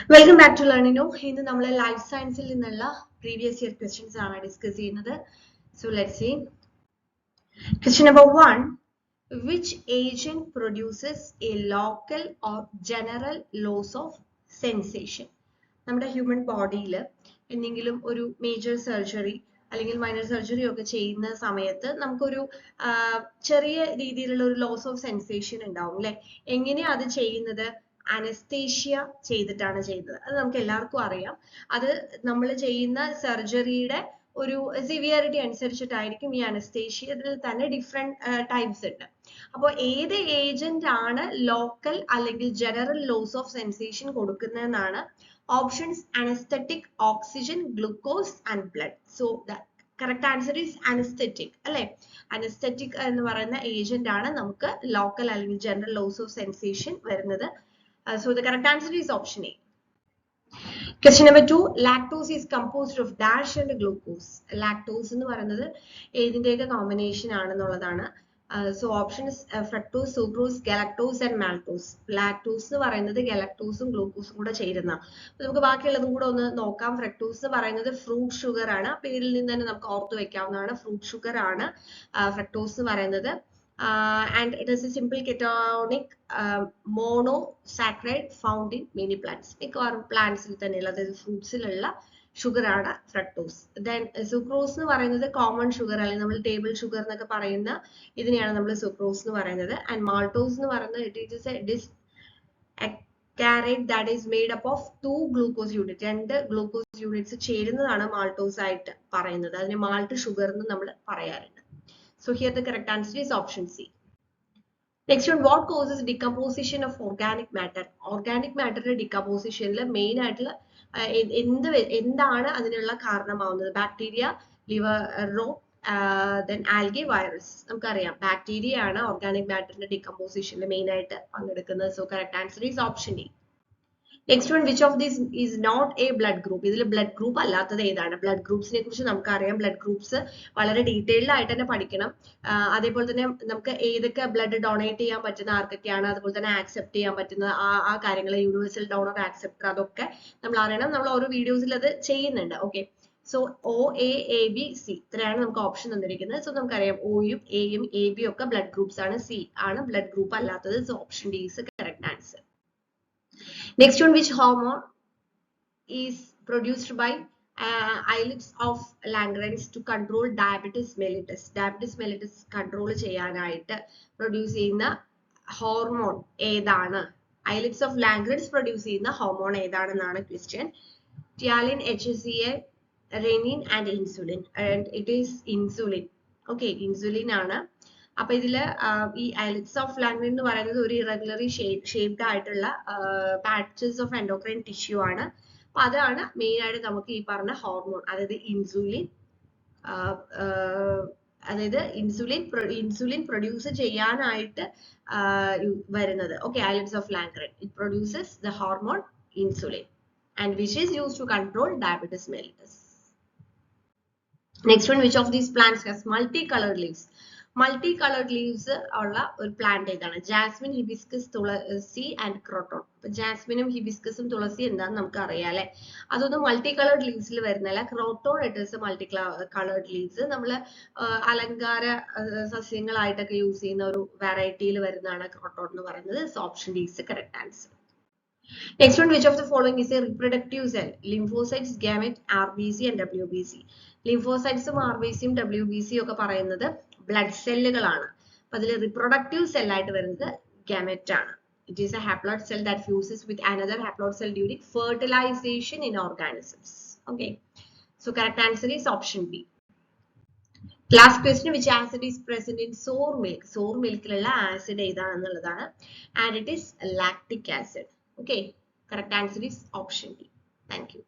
Welcome back to Learnino. In the life science previous year questions are discussed. So let's see. Question number 1. Which agent produces a local or general loss of sensation? നമ്മുടെ human ബോഡിയിൽ എന്തെങ്കിലും ഒരു major surgery അല്ലെങ്കിൽ minor surgery ഒക്കെ ചെയ്യുന്ന സമയത്ത് നമുക്കൊരു ചെറിയ രീതിയിലുള്ള ഒരു ലോസ് ഓഫ് സെൻസേഷൻ ഉണ്ടാവും അല്ലെ? എങ്ങനെയാ അത് ചെയ്യുന്നത്? അനസ്തേഷ്യ ചെയ്തിട്ടാണ് ചെയ്യുന്നത്. അത് നമുക്ക് എല്ലാവർക്കും അറിയാം. അത് നമ്മൾ ചെയ്യുന്ന സർജറിയുടെ ഒരു സിവിയറിറ്റി അനുസരിച്ചിട്ടായിരിക്കും ഈ അനസ്തേഷ്യയിൽ തന്നെ ഡിഫറെന്റ് ടൈപ്സ് ഉണ്ട്. അപ്പോൾ ഏത് ഏജന്റ് ആണ് ലോക്കൽ അല്ലെങ്കിൽ ജനറൽ ലോസ് ഓഫ് സെൻസേഷൻ കൊടുക്കുന്നതെന്നാണ് options anesthetic, oxygen, glucose and blood. So the correct answer is anesthetic അല്ലെ? Anesthetic എന്ന് പറയുന്ന ഏജന്റ് ആണ് നമുക്ക് ലോക്കൽ അല്ലെങ്കിൽ ജനറൽ ലോസ് ഓഫ് സെൻസേഷൻ വരുന്നത്. So the correct answer is option A. Question number 2. Lactose is composed of dash and glucose. Lactose എന്ന് പറയുന്നത് ഏതിന്റെയൊക്കെ combination ആണെന്നുള്ളതാണ്. So option is fructose, sucrose, galactose and maltose. Lactose എന്ന് പറയുന്നത് ഗാലക്ടോസും ഗ്ലൂക്കോസും കൂടെ ചേരുന്ന. നമുക്ക് ബാക്കിയുള്ളതും കൂടെ ഒന്ന് നോക്കാം. ഫ്രക്ടോസ് എന്ന് പറയുന്നത് ഫ്രൂട്ട് ഷുഗർ ആണ്. പേരിൽ നിന്ന് തന്നെ നമുക്ക് ഓർത്ത് വെക്കാവുന്നതാണ്. ഫ്രൂട്ട് ഷുഗർ ആണ് ഫ്രക്ടോസ് എന്ന് പറയുന്നത്. And it is a simple ketonic monosaccharide found in many plants. മിക്കവാറും പ്ലാന്റ്സിൽ തന്നെയുള്ള അതായത് ഫ്രൂട്ട്സിലുള്ള ഷുഗർ ആണ് ഫ്രക്ടോസ്. ദെൻ സുക്രോസ് എന്ന് പറയുന്നത് കോമൺ ഷുഗർ അല്ലെങ്കിൽ നമ്മൾ ടേബിൾ ഷുഗർ എന്നൊക്കെ പറയുന്ന ഇതിനെയാണ് നമ്മൾ സുക്രോസ് എന്ന് പറയുന്നത്. ആൻഡ് മാൾട്ടോസ് എന്ന് പറയുന്നത് it is a disaccharide that is made up of 2 glucose unit. 2 glucose units ചേരുന്നതാണ് മാൾട്ടോസ് ആയിട്ട് പറയുന്നത്. അതിന് മാൾട്ട് ഷുഗർ എന്ന് നമ്മൾ പറയാറുണ്ട്. So here the correct answer is option C. Next one, what causes decomposition of organic matter? Organic matter decomposition main ആയിട്ടുള്ള എന്താണ് അതിനുള്ള കാരണമാവുന്നത്? Bacteria, liver rot, then algae, virus. നമുക്കറിയാം ബാക്ടീരിയ ആണ് ഓർഗാനിക് മാറ്ററിന്റെ ഡികമ്പോസിഷനിൽ മെയിൻ ആയിട്ട് പങ്കെടുക്കുന്നത്. So correct answer is option A. Next one, which of these is not a blood group? ഇതിൽ ബ്ലഡ് ഗ്രൂപ്പ് അല്ലാത്തത് ഏതാണ്? ബ്ലഡ് ഗ്രൂപ്പ്സിനെ കുറിച്ച് നമുക്കറിയാം. ബ്ലഡ് ഗ്രൂപ്പ്സ് വളരെ ഡീറ്റെയിൽഡ് ആയിട്ട് തന്നെ പഠിക്കണം. അതേപോലെ തന്നെ നമുക്ക് ഏതൊക്കെ ബ്ലഡ് ഡൊണേറ്റ് ചെയ്യാൻ പറ്റുന്ന ആർക്കൊക്കെയാണ്, അതുപോലെ തന്നെ ആക്സെപ്റ്റ് ചെയ്യാൻ പറ്റുന്ന ആ കാര്യങ്ങൾ, യൂണിവേഴ്സൽ ഡോണർ, ആക്സെപ്റ്റർ, അതൊക്കെ നമ്മൾ അറിയണം. നമ്മൾ ഓരോ വീഡിയോസിൽ അത് ചെയ്യുന്നുണ്ട്. Okay, so O, A, B, C ഇത്രയാണ് നമുക്ക് ഓപ്ഷൻ തന്നിരിക്കുന്നത്. സോ നമുക്കറിയാം ഒയും എയും എ ബിയും ഒക്കെ ബ്ലഡ് ഗ്രൂപ്പ്സ് ആണ്. സി ആണ് ബ്ലഡ് ഗ്രൂപ്പ് അല്ലാത്തത്. So option D is the correct answer. Next one, which hormone is produced by islets of Langerhans to control diabetes mellitus? Diabetes mellitus control ചെയ്യാനായിട്ട് produce ചെയ്യുന്ന hormone ഏതാണ്? islets of Langerhans produce ചെയ്യുന്ന hormone ഏതാണെന്നാണ് question. Ptyalin, HCA, renin and insulin. And it is insulin. Okay, insulin ആണ്. അപ്പൊ ഇതില് ഈ islets of Langerhans എന്ന് പറയുന്നത് ഒരു ഇറഗുലറി ഷേപ്ഡ് ആയിട്ടുള്ള പാച്ചസ് ഓഫ് എൻഡോക്രൈൻ ടിഷ്യൂ ആണ്. അപ്പൊ അതാണ് മെയിൻ ആയിട്ട് നമുക്ക് ഈ പറഞ്ഞ ഹോർമോൺ, അതായത് ഇൻസുലിൻ പ്രൊഡ്യൂസ് ചെയ്യാനായിട്ട് വരുന്നത്. Okay, islets of Langerhans, it produces the hormone insulin and which is used to control diabetes mellitus. Next one, which of these plants has multicolored leaves? Multicolored leaves ഉള്ള ഒരു plant ഏതാണ്? Jasmine, hibiscus, tulsi and croton. അപ്പൊ ജാസ്മിനും ഹിബിസ്കസും തുളസി എന്താണെന്ന് നമുക്ക് അറിയാം അല്ലെ? അതൊന്നും മൾട്ടി കളേർഡ് ലീവ്സിൽ വരുന്നല്ല. Croton it is multi coloured leaves. നമ്മൾ അലങ്കാര സസ്യങ്ങളായിട്ടൊക്കെ യൂസ് ചെയ്യുന്ന ഒരു വെറൈറ്റിയിൽ വരുന്നതാണ് ക്രോട്ടോൺ എന്ന് പറയുന്നത്. Option D is the correct answer. Next one, which of the following is a reproductive cell? Lymphocytes, gamete, RBC and WBC. ലിംഫോസൈറ്റ്സും RBCയും WBCയും ഒക്കെ പറയുന്നത് ബ്ലഡ് സെല്ലുകളാണ്. അപ്പൊ അതിൽ റിപ്രൊഡക്റ്റീവ് സെൽ ആയിട്ട് വരുന്നത് ഗാമറ്റ് ആണ്. It is a haploid cell that fuses with another haploid cell during fertilization in organisms. Okay, so correct answer is option B. Last question, which acid is present in sour milk? Sour milkലുള്ള acid ഏതാണെന്നുള്ളതാണ്. And it is lactic acid. Okay, correct answer is option D. Thank you.